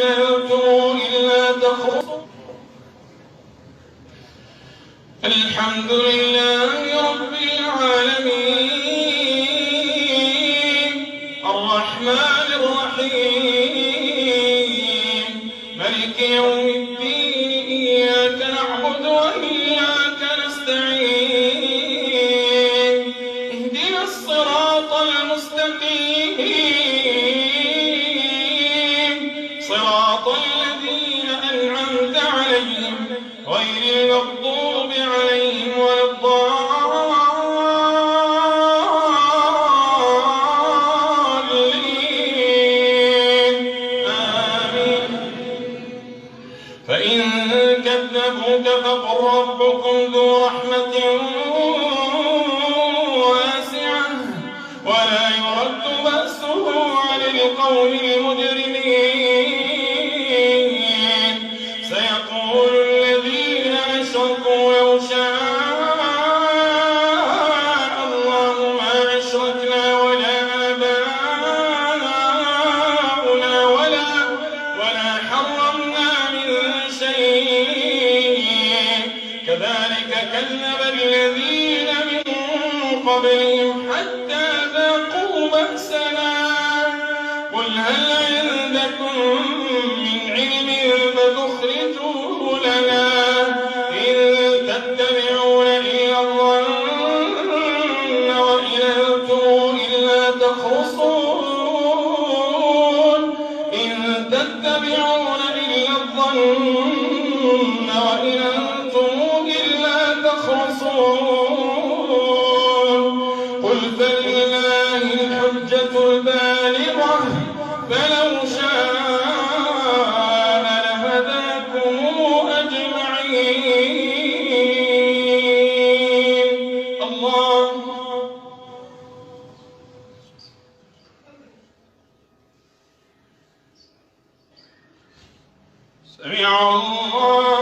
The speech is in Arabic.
إلا تخرصوا. الحمد لله رب العالمين الرحمن الرحيم ملك يوم الدين إياك نعبد وإياك نستعين اهدنا الصراط المستقيم صراط الذين أنعمت عليهم غير المغضوب عليهم ولا الضالين آمين. فإن كذبوك فقل ربكم ذو رحمة واسعة ولا يرد بأسه عن القوم المجرمين. سيقول الذين أشركوا لو شاء الله ما أشركنا ولا آباؤنا ولا حرمنا من شيء كذلك كذب الذين من قبلهم حتى ذاقوا بأسنا. قل هل عندكم من علم فتخرجوه لنا إن تتبعون إلا الظن وإن أنتم إلا تخرصون. إن تتبعون إلا الظن وإن أنتم إلا تخرصون. قل فلله الحجة البالغة فلو شاء لهداكم أجمعين. الله سمع الله